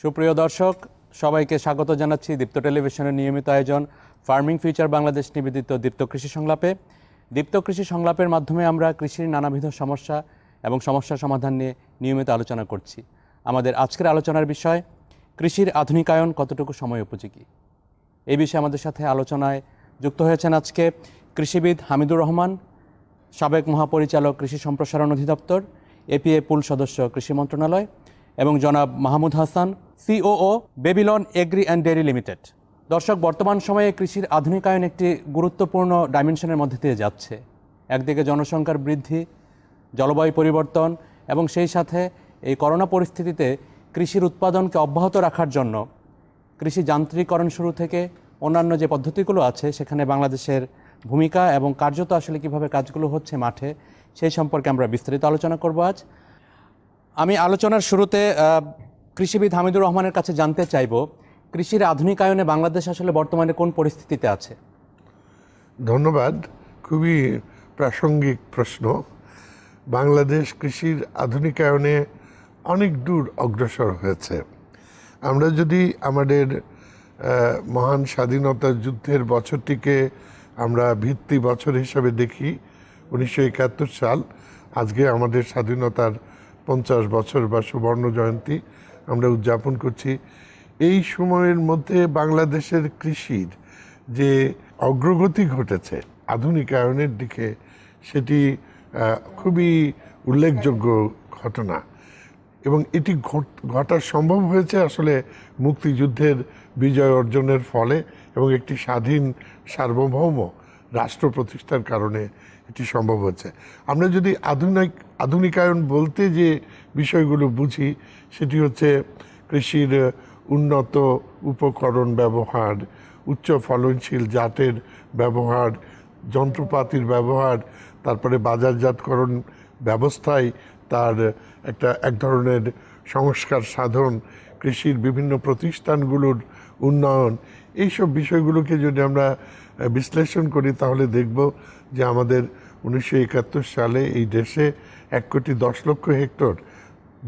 সুপ্রিয় দর্শক, সবাইকে স্বাগত জানাচ্ছি দীপ্ত টেলিভিশনের নিয়মিত আয়োজন ফার্মিং ফিউচার বাংলাদেশ নিবেদিত দীপ্ত কৃষি সংলাপে। দীপ্ত কৃষি সংলাপের মাধ্যমে আমরা কৃষির নানাবিধ সমস্যা এবং সমস্যা সমাধান নিয়ে নিয়মিত আলোচনা করছি। আমাদের আজকের আলোচনার বিষয় কৃষির আধুনিকায়ন কতটুকু সময় উপযোগী। এই বিষয়ে আমাদের সাথে আলোচনায় যুক্ত হয়েছেন আজকে কৃষিবিদ হামিদুর রহমান, সাবেক মহাপরিচালক কৃষি সম্প্রসারণ অধিদপ্তর, এপিএ পুল সদস্য কৃষি মন্ত্রণালয়, এবং জনাব Mahmud Hasan, COO Babylon agri and dairy limited. দর্শক, বর্তমান সময়ে কৃষির আধুনিকায়ন একটি গুরুত্বপূর্ণ ডাইমেনশনের মধ্যে দিয়ে যাচ্ছে। একদিকে জনসংখ্যার বৃদ্ধি, জলবায়ু পরিবর্তন এবং সেই সাথে এই করোনা পরিস্থিতিতে কৃষির উৎপাদনকে অব্যাহত রাখার জন্য কৃষি যান্ত্রিকরণ শুরু থেকে অন্যান্য যে পদ্ধতিগুলো আছে সেখানে বাংলাদেশের ভূমিকা এবং কার্যত আসলে কীভাবে কাজগুলো হচ্ছে মাঠে, সেই সম্পর্কে আমরা বিস্তারিত আলোচনা করব আজ। আমি আলোচনার শুরুতে কৃষিবিদ হামিদুর রহমানের কাছে জানতে চাইব, কৃষির আধুনিকায়নে বাংলাদেশ আসলে বর্তমানে কোন পরিস্থিতিতে আছে? ধন্যবাদ, খুবই প্রাসঙ্গিক প্রশ্ন। বাংলাদেশ কৃষির আধুনিকায়নে অনেক দূর অগ্রসর হয়েছে। আমরা যদি আমাদের মহান স্বাধীনতা যুদ্ধের বছরটিকে আমরা ভিত্তি বছর হিসাবে দেখি, 1971 সাল, আজকে আমাদের স্বাধীনতার 50 বছর বা সুবর্ণ জয়ন্তী আমরা উদযাপন করছি। এই সময়ের মধ্যে বাংলাদেশের কৃষির যে অগ্রগতি ঘটেছে আধুনিকায়নের দিকে, সেটি খুবই উল্লেখযোগ্য ঘটনা। এবং এটি ঘটা সম্ভব হয়েছে আসলে মুক্তিযুদ্ধের বিজয় অর্জনের ফলে এবং একটি স্বাধীন সার্বভৌম রাষ্ট্র প্রতিষ্ঠার কারণে এটি সম্ভব হয়েছে। আমরা যদি আধুনিকায়ন বলতে যে বিষয়গুলো বুঝি, সেটি হচ্ছে কৃষির উন্নত উপকরণ ব্যবহার, উচ্চ ফলনশীল জাতের ব্যবহার, যন্ত্রপাতির ব্যবহার, তারপরে বাজারজাতকরণ ব্যবস্থায় তার এক ধরনের সংস্কার সাধন, কৃষির বিভিন্ন প্রতিষ্ঠানগুলোর উন্নয়ন। এইসব বিষয়গুলোকে যদি আমরা বিশ্লেষণ করি তাহলে দেখব যে আমাদের 1971 সালে এই দেশে 1,10,00,000 হেক্টর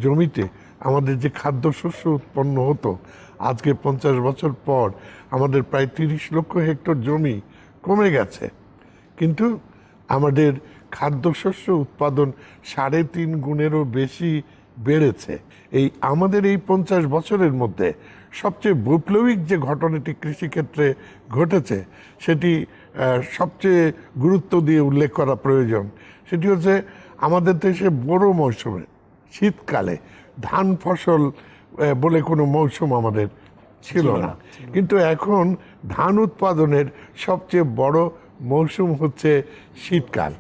জমিতে আমাদের যে খাদ্যশস্য উৎপন্ন হতো, আজকে 50 বছর পর আমাদের প্রায় 30 লক্ষ হেক্টর জমি কমে গেছে। কিন্তু আমাদের খাদ্যশস্য উৎপাদন 3.5 গুণেরও বেশি বেড়েছে। আমাদের এই 50 বছরের মধ্যে সবচেয়ে বৈপ্লবিক যে ঘটনাটি কৃষিক্ষেত্রে ঘটেছে, সেটি সবচেয়ে গুরুত্ব দিয়ে উল্লেখ করা প্রয়োজন। সেটি হচ্ছে আমাদের দেশে বড় মৌসুমে, শীতকালে ধান ফসল বলে কোনো মৌসুম আমাদের ছিল না, কিন্তু এখন ধান উৎপাদনের সবচেয়ে বড় মৌসুম হচ্ছে শীতকাল,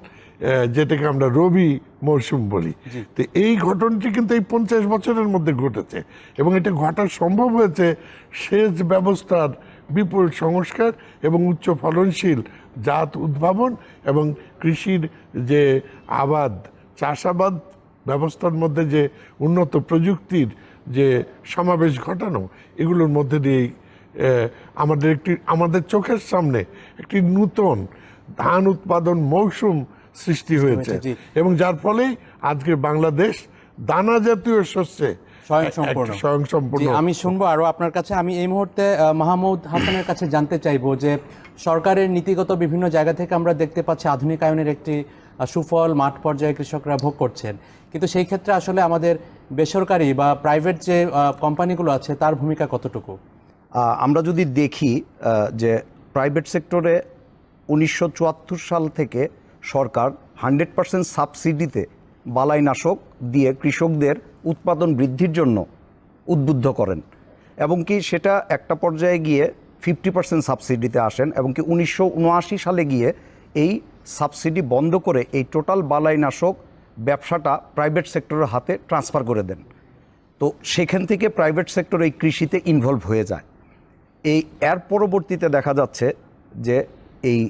যেটাকে আমরা রবি মৌসুম বলি। তো এই ঘটনাটি কিন্তু এই 50 বছরের মধ্যে ঘটেছে এবং এটা ঘটা সম্ভব হয়েছে সেচ ব্যবস্থার বিপুল সংস্কার এবং উচ্চ ফলনশীল জাত উদ্ভাবন এবং কৃষির যে চাষাবাদ ব্যবস্থার মধ্যে যে উন্নত প্রযুক্তির যে সমাবেশ ঘটানো, এগুলোর মধ্যে দিয়েই আমাদের চোখের সামনে একটি নূতন ধান উৎপাদন মৌসুম সৃষ্টি হয়েছে এবং যার ফলে আজকে বাংলাদেশ দানা জাতীয় শস্যে স্বয়ংসম্পূর্ণ। আমি শুনবো আরো আপনার কাছে। আমি এই মুহূর্তে মাহমুদ হাসানের কাছে জানতে চাইবো যে সরকারের নীতিগত বিভিন্ন জায়গা থেকে আমরা দেখতে পাচ্ছি আধুনিকায়নের একটি সুফল মাঠ পর্যায়ে কৃষকরা ভোগ করছেন, কিন্তু সেই ক্ষেত্রে আসলে আমাদের বেসরকারি বা প্রাইভেট যে কোম্পানিগুলো আছে তার ভূমিকা কতটুকু? আমরা যদি দেখি যে প্রাইভেট সেক্টরে 1974 সাল থেকে সরকার 100% সাবসিডিতে বালাইনাশক দিয়ে কৃষকদের উৎপাদন বৃদ্ধির জন্য উদ্বুদ্ধ করেন এবং কি সেটা একটা পর্যায়ে গিয়ে 50% সাবসিডিতে আসেন এবং কি 1979 সালে গিয়ে এই সাবসিডি বন্ধ করে এই টোটাল বালাইনাশক ব্যবসাটা প্রাইভেট সেক্টরের হাতে ট্রান্সফার করে দেন। তো সেখান থেকে প্রাইভেট সেক্টর এই কৃষিতে ইনভলভ হয়ে যায়। এর পরবর্তীতে দেখা যাচ্ছে যে এই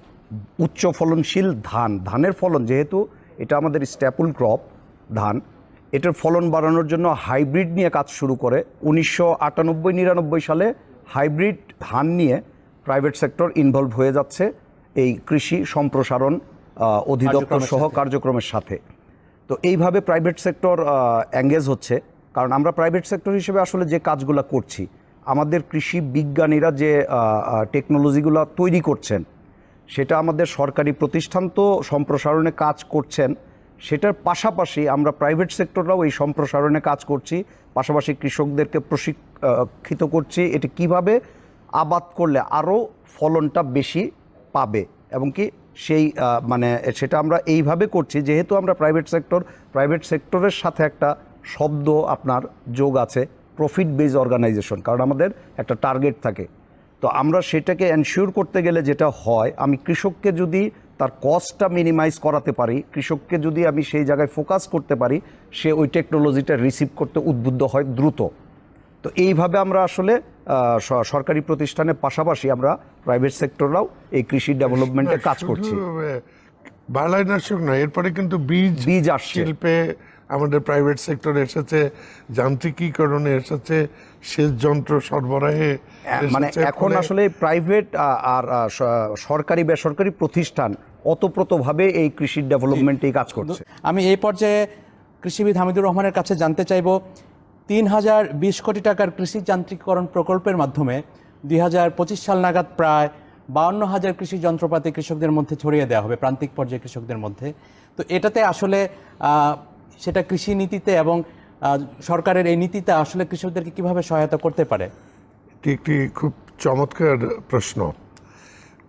উচ্চ ফলনশীল ধানের ফলন, যেহেতু এটা আমাদের স্ট্যাপল ক্রপ ধান, এটার ফলন বাড়ানোর জন্য হাইব্রিড নিয়ে কাজ শুরু করে 1998-99 সালে হাইব্রিড ধান নিয়ে প্রাইভেট সেক্টর ইনভলভ হয়ে যাচ্ছে এই কৃষি সম্প্রসারণ অধিদপ্তর সহ কার্যক্রমের সাথে। তো এইভাবে প্রাইভেট সেক্টর এঙ্গেজ হচ্ছে কারণ আমরা প্রাইভেট সেক্টর হিসেবে আসলে যে কাজগুলো করছি, আমাদের কৃষি বিজ্ঞানীরা যে টেকনোলজিগুলো তৈরি করছেন, সেটা আমাদের সরকারি প্রতিষ্ঠান তো সম্প্রসারণে কাজ করছেন, সেটার পাশাপাশি আমরা প্রাইভেট সেক্টররাও এই সম্প্রসারণে কাজ করছি, পাশাপাশি কৃষকদেরকে প্রশিক্ষিত করছি এটি কিভাবে আবাদ করলে আরও ফলনটা বেশি পাবে, এবং কি সেই মানে সেটা আমরা এইভাবে করছি যেহেতু আমরা প্রাইভেট সেক্টরের সাথে একটা শব্দ আপনার যোগ আছে, প্রফিট বেজ অর্গানাইজেশন, কারণ আমাদের একটা টার্গেট থাকে। তো আমরা সেটাকে এনশিওর করতে গেলে যেটা হয়, আমি কৃষককে যদি তার কস্টটা মিনিমাইজ করাতে পারি, কৃষককে যদি আমি সেই জায়গায় ফোকাস করতে পারি, সে ওই টেকনোলজিটা রিসিভ করতে উদ্বুদ্ধ হয় দ্রুত। তো এইভাবে আমরা আসলে সরকারি প্রতিষ্ঠানের পাশাপাশি আমরা প্রাইভেট সেক্টররাও এই কৃষি ডেভেলপমেন্টে কাজ করছি। বালাইনাশক নয়, এরপরে কিন্তু বীজ আসছে, শিল্পে আমাদের প্রাইভেট সেক্টরে এসেছে, যান্ত্রিকীকরণে এসেছে, সেচ যন্ত্র সরবরাহে মানে এখন আসলে প্রাইভেট আর সরকারি বেসরকারি প্রতিষ্ঠান ওতপ্রোতভাবে এই কৃষি ডেভেলপমেন্টেই কাজ করছে। আমি এই পর্যায়ে কৃষিবিদ হামিদুর রহমানের কাছে জানতে চাইব, 3020 কোটি টাকার কৃষি যান্ত্রিকীকরণ প্রকল্পের মাধ্যমে 2025 সাল নাগাদ প্রায় 52,000 কৃষি যন্ত্রপাতি কৃষকদের মধ্যে ছড়িয়ে দেওয়া হবে, প্রান্তিক পর্যায়ে কৃষকদের মধ্যে। তো এটাতে আসলে সেটা কৃষি নীতিতে এবং সরকারের এই নীতিতে আসলে কৃষকদেরকে কিভাবে সহায়তা করতে পারে? এটি একটি খুব চমৎকার প্রশ্ন।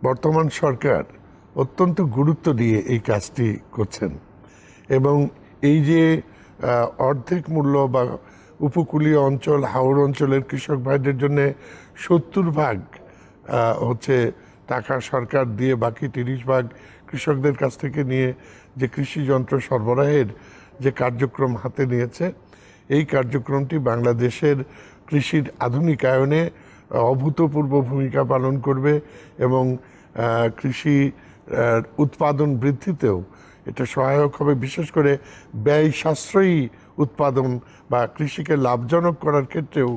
বর্তমান সরকার অত্যন্ত গুরুত্ব দিয়ে এই কাজটি করছেন, এবং এই যে অর্ধেক মূল্য বা উপকূলীয় অঞ্চল, হাওড় অঞ্চলের কৃষক ভাইদের জন্য 70% হচ্ছে টাকা সরকার দিয়ে, বাকি 30% কৃষকদের কাছ থেকে নিয়ে যে কৃষি যন্ত্র সরবরাহের যে কার্যক্রম হাতে নিয়েছে, এই কার্যক্রমটি বাংলাদেশের কৃষির আধুনিকায়নে অভূতপূর্ব ভূমিকা পালন করবে এবং কৃষি উৎপাদন বৃদ্ধিতেও এটা সহায়ক হবে। বিশেষ করে ব্যয় সাশ্রয়ী উৎপাদন বা কৃষিকে লাভজনক করার ক্ষেত্রেও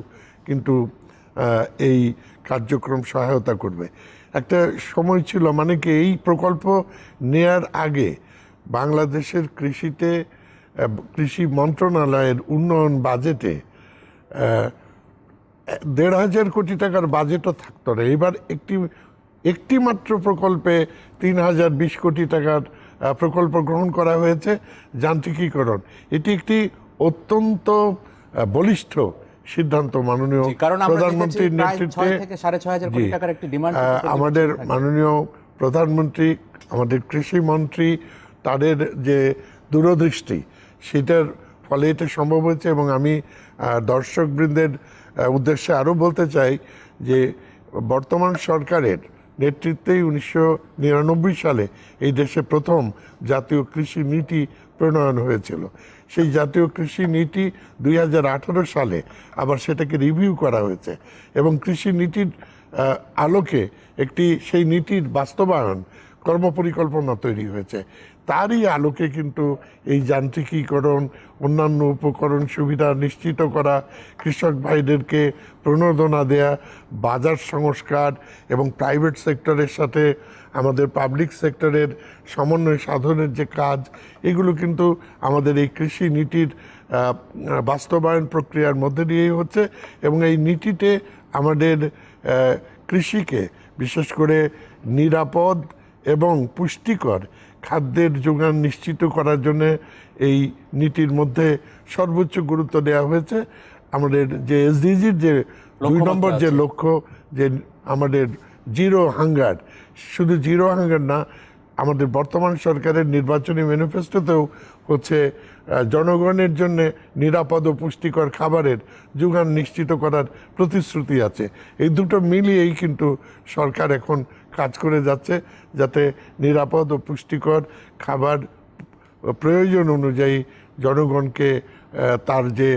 কিন্তু এই কার্যক্রম সহায়তা করবে। একটা সময় ছিল, মানে কি, এই প্রকল্প নেয়ার আগে বাংলাদেশের কৃষিতে, কৃষি মন্ত্রণালয়ের উন্নয়ন বাজেটে 1,500 কোটি টাকার বাজেটও থাকতো না। এবার একটি মাত্র প্রকল্পে 3,020 কোটি টাকার প্রকল্প গ্রহণ করা হয়েছে, যান্ত্রিকীকরণ। এটি একটি অত্যন্ত বলিষ্ঠ সিদ্ধান্ত মাননীয় প্রধানমন্ত্রীর নেতৃত্বে। আমাদের মাননীয় প্রধানমন্ত্রী, আমাদের কৃষিমন্ত্রী, তাদের যে দূরদৃষ্টি, সেটার ফলে এটা সম্ভব হয়েছে। এবং আমি দর্শকবৃন্দের উদ্দেশ্যে আরও বলতে চাই যে বর্তমান সরকারের নেতৃত্বেই 1999 সালে এই দেশে প্রথম জাতীয় কৃষি নীতি প্রণয়ন হয়েছিল। সেই জাতীয় কৃষি নীতি 2018 সালে আবার সেটাকে রিভিউ করা হয়েছে, এবং কৃষি নীতির আলোকে সেই নীতির বাস্তবায়ন কর্মপরিকল্পনা তৈরি হয়েছে। তারই আলোকে কিন্তু এই যান্ত্রিকীকরণ, অন্যান্য উপকরণ সুবিধা নিশ্চিত করা, কৃষক ভাইদেরকে প্রণোদনা দেয়া, বাজার সংস্কার এবং প্রাইভেট সেক্টরের সাথে আমাদের পাবলিক সেক্টরের সমন্বয় সাধনের যে কাজ, এগুলো কিন্তু আমাদের এই কৃষি নীতির বাস্তবায়ন প্রক্রিয়ার মধ্যে দিয়েই হচ্ছে। এবং এই নীতিতে আমাদের কৃষিকে বিশেষ করে নিরাপদ এবং পুষ্টিকর খাদ্যের যোগান নিশ্চিত করার জন্য এই নীতির মধ্যে সর্বোচ্চ গুরুত্ব দেওয়া হয়েছে। আমাদের যে এসডিজির যে 2 নম্বর যে লক্ষ্য, যে আমাদের জিরো হাঙ্গার, শুধু জিরো হাঙ্গার না, আমাদের বর্তমান সরকারের নির্বাচনী ম্যানিফেস্টোতেও হচ্ছে জনগণের জন্য নিরাপদ ও পুষ্টিকর খাবারের যোগান নিশ্চিত করার প্রতিশ্রুতি আছে। এই দুটো মিলিয়েই কিন্তু সরকার এখন কাজ করে যাচ্ছে, যাতে নিরাপদ ও পুষ্টিকর খাবার প্রয়োজন অনুযায়ী জনগণকে তার যে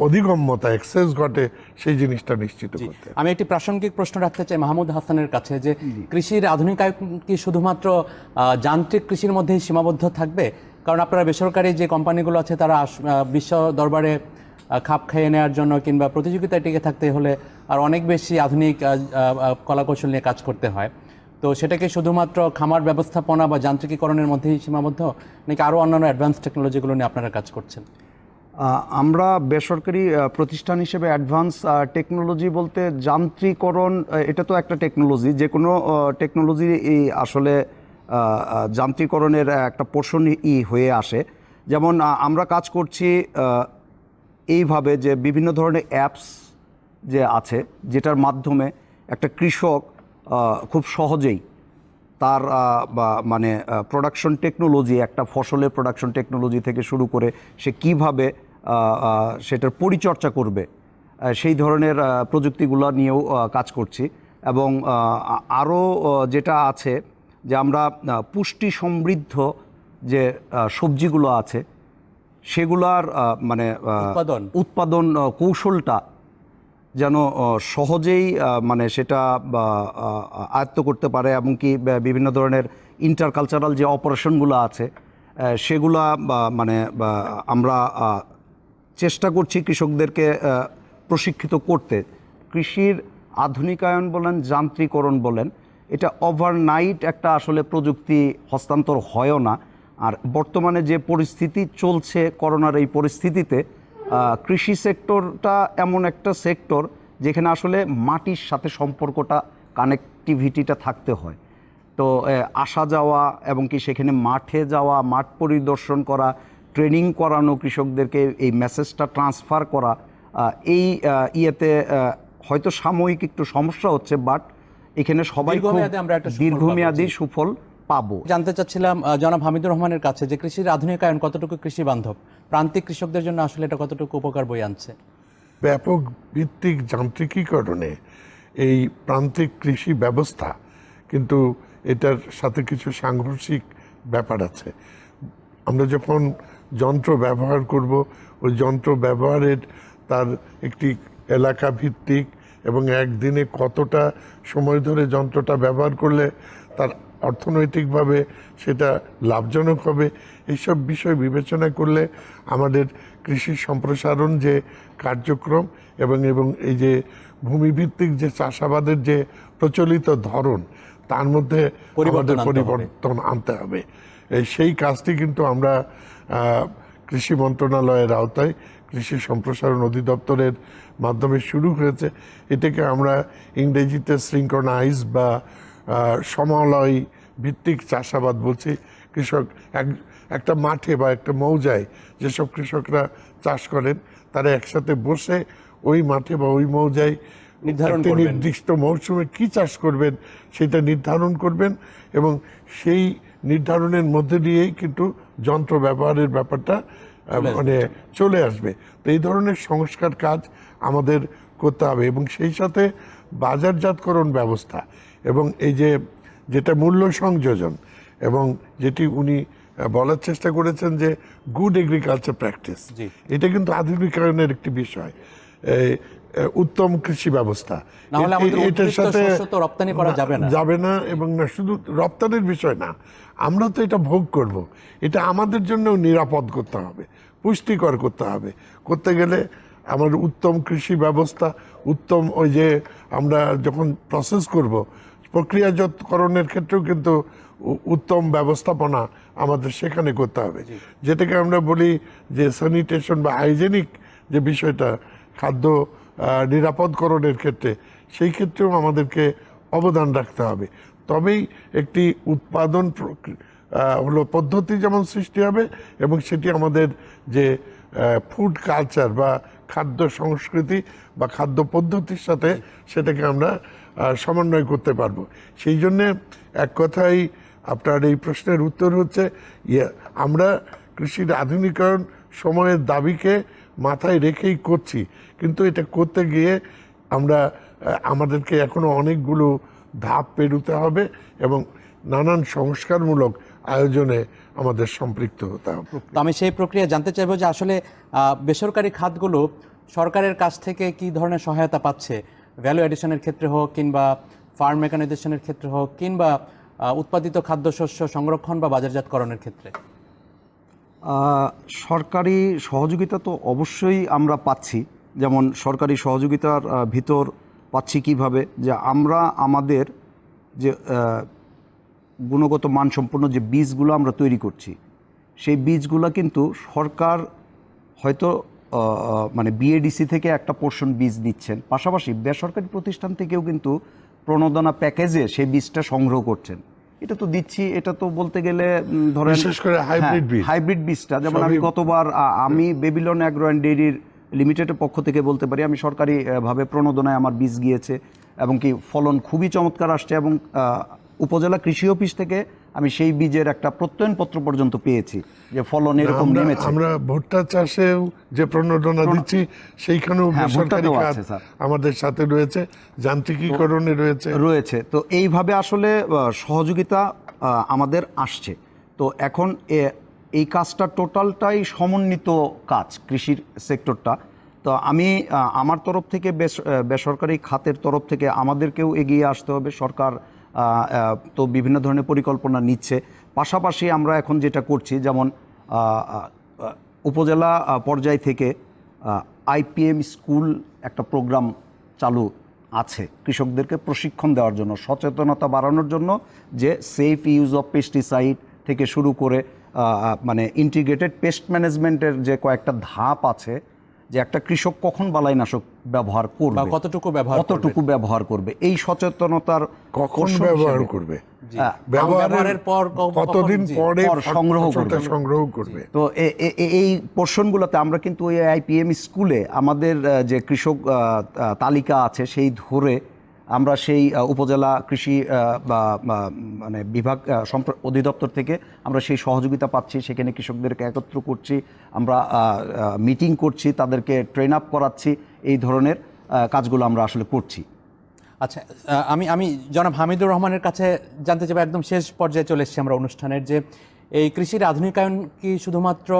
অধিগম্যতা, এক্সেস ঘটে, সেই জিনিসটা নিশ্চিত করতে। আমি একটি প্রাসঙ্গিক প্রশ্ন রাখতে চাই মাহমুদ হাসানের কাছে, যে কৃষির আধুনিকায়ন কি শুধুমাত্র যান্ত্রিক কৃষির মধ্যেই সীমাবদ্ধ থাকবে? কারণ আপনারা বেসরকারি যে কোম্পানিগুলো আছে, তারা বিশ্ব দরবারে খাপ খাইয়ে নেওয়ার জন্য কিংবা প্রতিযোগিতায় টিকে থাকতে হলে আর অনেক বেশি আধুনিক কলাকৌশল নিয়ে কাজ করতে হয়। তো সেটাকে শুধুমাত্র খামার ব্যবস্থাপনা বা যান্ত্রিকীকরণের মধ্যেই সীমাবদ্ধ, নাকি আরও অন্যান্য অ্যাডভান্স টেকনোলজিগুলো নিয়ে আপনারা কাজ করছেন? আমরা বেসরকারি প্রতিষ্ঠান হিসেবে অ্যাডভান্স টেকনোলজি বলতে যান্ত্রিকরণ, এটা তো একটা টেকনোলজি, যে কোনো টেকনোলজি আসলে যান্ত্রিকরণের একটা পোর্শন হয়ে আসে। যেমন আমরা কাজ করছি এইভাবে যে বিভিন্ন ধরনের অ্যাপস যে আছে, যেটার মাধ্যমে একটা কৃষক খুব সহজেই তার মানে প্রোডাকশন টেকনোলজি, একটা ফসলের প্রোডাকশন টেকনোলজি থেকে শুরু করে সে কিভাবে সেটার পরিচর্যা করবে, সেই ধরনের প্রযুক্তিগুলো নিয়েও কাজ করছি। এবং আরও যেটা আছে যে আমরা পুষ্টি সমৃদ্ধ যে সবজিগুলো আছে সেগুলার মানে উৎপাদন কৌশলটা যেন সহজেই মানে সেটা আয়ত্ত করতে পারে, এবং কি বিভিন্ন ধরনের ইন্টারকালচারাল যে অপারেশনগুলো আছে সেগুলা মানে আমরা চেষ্টা করছি কৃষকদেরকে প্রশিক্ষিত করতে। কৃষির আধুনিকায়ন বলেন, যান্ত্রিকরণ বলেন, এটা ওভারনাইট একটা আসলে প্রযুক্তি হস্তান্তর হয়ও না। আর বর্তমানে যে পরিস্থিতি চলছে করোনার এই পরিস্থিতিতে, কৃষি সেক্টরটা এমন একটা সেক্টর যেখানে আসলে মাটির সাথে সম্পর্কটা, কানেক্টিভিটিটা থাকতে হয়। তো আসা যাওয়া এবং কি সেখানে মাঠে যাওয়া, মাঠ পরিদর্শন করা, ট্রেনিং করানো কৃষকদেরকে, এই মেসেজটা ট্রান্সফার করা, এই ইয়েতে হয়তো সাময়িক একটু সমস্যা হচ্ছে, বাট এখানে সবাই দীর্ঘমেয়াদী সুফল পাবো। জানতে চাচ্ছিলাম জনাব হামিদুর রহমানের কাছে যে কৃষির আধুনিকায়ন কতটুকু কৃষি বান্ধব, প্রান্তিক কৃষকদের জন্য আসলে এটা কতটুকু উপকার বয়ে আনছে? ব্যাপক ভিত্তিক যান্ত্রিকীকরণে এই প্রান্তিক কৃষি ব্যবস্থা, কিন্তু এটার সাথে কিছু সাংঘর্ষিক ব্যাপার আছে। আমরা যখন যন্ত্র ব্যবহার করব, ওই যন্ত্র ব্যবহারের তার একটি এলাকা ভিত্তিক এবং একদিনে কতটা সময় ধরে যন্ত্রটা ব্যবহার করলে তার অর্থনৈতিকভাবে সেটা লাভজনক হবে, এইসব বিষয় বিবেচনা করলে আমাদের কৃষি সম্প্রসারণ যে কার্যক্রম এবং এই যে ভূমিভিত্তিক যে চাষাবাদের যে প্রচলিত ধরন, তার মধ্যে আমাদের পরিবর্তন আনতে হবে। সেই কাজটি কিন্তু আমরা কৃষি মন্ত্রণালয়ের আওতায় কৃষি সম্প্রসারণ অধিদপ্তরের মাধ্যমে শুরু হয়েছে। এটাকে আমরা ইংরেজিতে সিঙ্ক্রোনাইজ বা সমলয় ভিত্তিক চাষাবাদ বলছি। কৃষক একটা মাঠে বা একটা মৌজায় যেসব কৃষকরা চাষ করেন, তারা একসাথে বসে ওই মাঠে বা ওই মৌজায় নির্দিষ্ট মৌসুমে কি চাষ করবেন সেটা নির্ধারণ করবেন, এবং সেই নির্ধারণের মধ্যে দিয়েই কিন্তু যন্ত্র ব্যবহারের ব্যাপারটা মানে চলে আসবে। তো এই ধরনের সংস্কার কাজ আমাদের করতে হবে, এবং সেই সাথে বাজারজাতকরণ ব্যবস্থা এবং এই যেটা মূল্য সংযোজন, এবং যেটি উনি বলার চেষ্টা করেছেন যে গুড এগ্রিকালচার প্র্যাকটিস, এটা কিন্তু আধুনিকায়নের একটি বিষয়। উত্তম কৃষি ব্যবস্থা, এটার সাথে রপ্তানি করা যাবে না, এবং না শুধু রপ্তানির বিষয় না, আমরা তো এটা ভোগ করব, এটা আমাদের জন্য নিরাপদ করতে হবে, পুষ্টিকর করতে হবে। করতে গেলে আমাদের উত্তম কৃষি ব্যবস্থা, উত্তম ওই যে আমরা যখন প্রসেস করব, প্রক্রিয়াজাতকরণের ক্ষেত্রেও কিন্তু উত্তম ব্যবস্থাপনা আমাদের সেখানে করতে হবে, যেটাকে আমরা বলি যে স্যানিটেশন বা হাইজেনিক যে বিষয়টা, খাদ্য নিরাপদকরণের ক্ষেত্রে, সেই ক্ষেত্রেও আমাদেরকে অবদান রাখতে হবে। তবেই একটি উৎপাদন হলো পদ্ধতি যেমন সৃষ্টি হবে, এবং সেটি আমাদের যে ফুড কালচার বা খাদ্য সংস্কৃতি বা খাদ্য পদ্ধতির সাথে সেটাকে আমরা সমন্বয় করতে পারবো। সেই জন্যে এক কথাই আপনার এই প্রশ্নের উত্তর হচ্ছে, আমরা কৃষির আধুনিকায়ন সময়ের দাবিকে মাথায় রেখেই করছি, কিন্তু এটা করতে গিয়ে আমাদেরকে এখনো অনেকগুলো ধাপ পেরোতে হবে এবং নানান সংস্কারমূলক আয়োজনে আমাদের সম্পৃক্ত হতে হবে। আমি সেই প্রক্রিয়া জানতে চাইবো যে আসলে বেসরকারি খাতগুলো সরকারের কাছ থেকে কি ধরনের সহায়তা পাচ্ছে, ভ্যালু এডিশনের ক্ষেত্রে হোক, কিংবা ফার্ম মেকানাইজেশনের ক্ষেত্রে হোক, কিংবা উৎপাদিত খাদ্যশস্য সংরক্ষণ বা বাজারজাতকরণের ক্ষেত্রে? সরকারি সহযোগিতা তো অবশ্যই আমরা পাচ্ছি। যেমন সরকারি সহযোগিতার ভিতর পাচ্ছি কিভাবে, যে আমরা আমাদের যে গুণগত মানসম্পন্ন যে বীজগুলো আমরা তৈরি করছি, সেই বীজগুলো কিন্তু সরকার হয়তো মানে বিএডিসি থেকে একটা পোর্শন বীজ দিচ্ছেন, পাশাপাশি বেসরকারি প্রতিষ্ঠান থেকেও কিন্তু প্রণোদনা প্যাকেজে সেই বীজটা সংগ্রহ করছেন। এটা তো দিচ্ছি, এটা তো বলতে গেলে ধরেন বিশেষ করে হাইব্রিড বীজ, হাইব্রিড বীজটা যেমন আমি গতবার আমি বেবিলন অ্যাগ্রো অ্যান্ড ডেইরির লিমিটেডের পক্ষ থেকে বলতে পারি, আমি সরকারি ভাবে প্রণোদনায় আমার বীজ গিয়েছে এবং কি ফলন খুবই চমৎকার আসছে, এবং উপজেলা কৃষি অফিস থেকে আমি সেই বীজের একটা প্রত্যয়নপত্র পর্যন্ত পেয়েছি যে ফলন এরকম নেমেছে। আমরা ভুট্টা চাষেও যে প্রণোদনা দিচ্ছি সেইখানেও বেসরকারি খাত আমাদের সাথে রয়েছে, যান্ত্রিকীকরণে রয়েছে। তো এইভাবে আসলে সহযোগিতা আমাদের আসছে। তো এখন এই কাজটা টোটালটাই সমন্বিত কাজ, কৃষির সেক্টরটা। তো আমি আমার তরফ থেকে বেসরকারি খাতের তরফ থেকে আমাদেরকেও এগিয়ে আসতে হবে। সরকার তো বিভিন্ন ধরনের পরিকল্পনা নিচ্ছে, পাশাপাশি আমরা এখন যেটা করছি, যেমন উপজেলা পর্যায় থেকে আইপিএম স্কুল একটা প্রোগ্রাম চালু আছে কৃষকদেরকে প্রশিক্ষণ দেওয়ার জন্য, সচেতনতা বাড়ানোর জন্য, যে সেফ ইউজ অফ পেস্টিসাইড থেকে শুরু করে মানে ইন্টিগ্রেটেড পেস্ট ম্যানেজমেন্টের যে কয়েকটা ধাপ আছে, যে একটা কৃষক কখন বালাইনাশক ব্যবহার করবে, কতটুকু ব্যবহার করবে, এই সচেতনতার কখন ব্যবহার করবে, ব্যবহারের পর কতদিন পরে সংগ্রহ করবে। তো এই পোর্শনগুলোতে আমরা কিন্তু ওই আইপিএম স্কুলে আমাদের যে কৃষক তালিকা আছে সেই ধরে আমরা সেই উপজেলা কৃষি মানে বিভাগ অধিদপ্তর থেকে আমরা সেই সহযোগিতা পাচ্ছি, সেখানে কৃষকদেরকে একত্র করছি, আমরা মিটিং করছি, তাদেরকে ট্রেন আপ করাচ্ছি, এই ধরনের কাজগুলো আমরা আসলে করছি। আচ্ছা, আমি জনাব হামিদুর রহমানের কাছে জানতে চাইব, একদম শেষ পর্যায়ে চলে এসেছি আমরা অনুষ্ঠানের, যে এই কৃষির আধুনিকায়ন কি শুধুমাত্র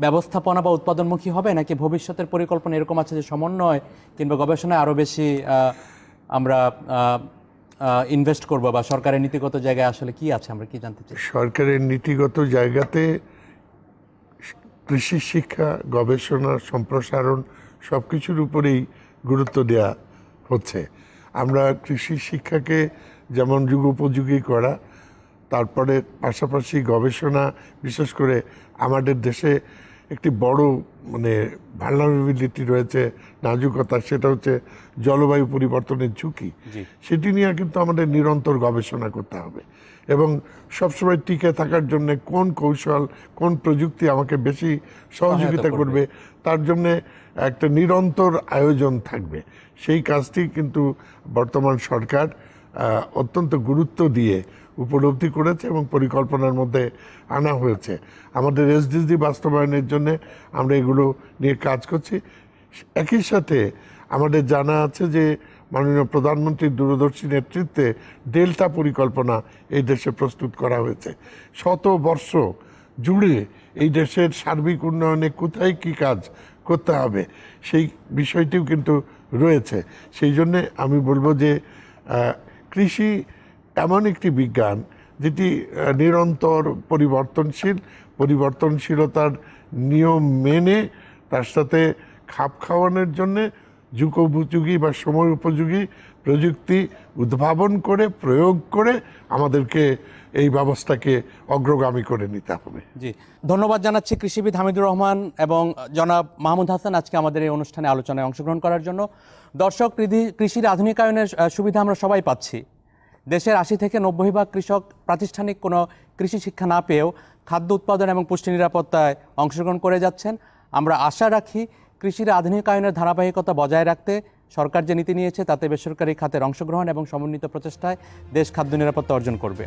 ব্যবস্থাপনা বা উৎপাদনমুখী হবে, নাকি ভবিষ্যতের পরিকল্পনা এরকম আছে যে সমন্বয় কিংবা গবেষণায় আরও বেশি আমরা ইনভেস্ট করব, বা সরকারের নীতিগত জায়গায় আসলে কি আছে, আমরা কি জানতে চাই? সরকারের নীতিগত জায়গাতে কৃষি শিক্ষা, গবেষণা, সম্প্রসারণ সব কিছুর উপরেই গুরুত্ব দেওয়া হচ্ছে। আমরা কৃষি শিক্ষাকে যেমন যুগোপযোগী করা, তারপরে পাশাপাশি গবেষণা, বিশেষ করে আমাদের দেশে একটি বড় মানে ভালনারেবিলিটি রয়েছে, নাজুকতা, সেটা হচ্ছে জলবায়ু পরিবর্তনের ঝুঁকি। সেটি নিয়ে কিন্তু আমাদের নিরন্তর গবেষণা করতে হবে, এবং সবসময় টিকে থাকার জন্য কোন কৌশল, কোন প্রযুক্তি আমাকে বেশি সহযোগিতা করবে, তার জন্য একটা নিরন্তর আয়োজন থাকবে। সেই কাজটি কিন্তু বর্তমান সরকার অত্যন্ত গুরুত্ব দিয়ে উপলব্ধি করেছে এবং পরিকল্পনার মধ্যে আনা হয়েছে। আমাদের এসডিজি বাস্তবায়নের জন্য আমরা এগুলো নিয়ে কাজ করছি। একই সাথে আমাদের জানা আছে যে মাননীয় প্রধানমন্ত্রীর দূরদর্শী নেতৃত্বে ডেল্টা পরিকল্পনা এই দেশে প্রস্তুত করা হয়েছে। 100 বর্ষ জুড়ে এই দেশের সার্বিক উন্নয়নে কোথায় কী কাজ করতে হবে সেই বিষয়টিও কিন্তু রয়েছে। সেই জন্যে আমি বলবো যে কৃষি এমন একটি বিজ্ঞান যেটি নিরন্তর পরিবর্তনশীলতার নিয়ম মেনে তার সাথে খাপ খাওয়ানোর জন্যে যুগোপযোগী বা সময় উপযোগী প্রযুক্তি উদ্ভাবন করে, প্রয়োগ করে আমাদেরকে এই ব্যবস্থাকে অগ্রগামী করে নিতে হবে। জি, ধন্যবাদ জানাচ্ছি কৃষিবিদ হামিদুর রহমান এবং জনাব মাহমুদ হাসান আজকে আমাদের এই অনুষ্ঠানে আলোচনায় অংশগ্রহণ করার জন্য। দর্শক, কৃষির আধুনিকায়নের সুবিধা আমরা সবাই পাচ্ছি। দেশের 80 থেকে 90% কৃষক প্রাতিষ্ঠানিক কোনো কৃষি শিক্ষা না পেয়েও খাদ্য উৎপাদন এবং পুষ্টি নিরাপত্তায় অংশগ্রহণ করে যাচ্ছেন। আমরা আশা রাখি কৃষির আধুনিকায়নের ধারাবাহিকতা বজায় রাখতে সরকার যে নীতি নিয়েছে তাতে বেসরকারি খাতের অংশগ্রহণ এবং সমন্বিত প্রচেষ্টায় দেশ খাদ্য নিরাপত্তা অর্জন করবে।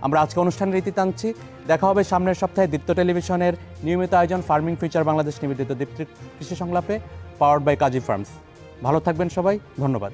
আমরা আজকে অনুষ্ঠানের রীতি টানছি। দেখা হবে সামনের সপ্তাহে দীপ্ত টেলিভিশনের নিয়মিত আয়োজন ফার্মিং ফিউচার বাংলাদেশ নিবেদিত দীপ্ত কৃষি সংলাপে, পাওয়ার্ড বাই কাজী ফার্মস। ভালো থাকবেন সবাই, ধন্যবাদ।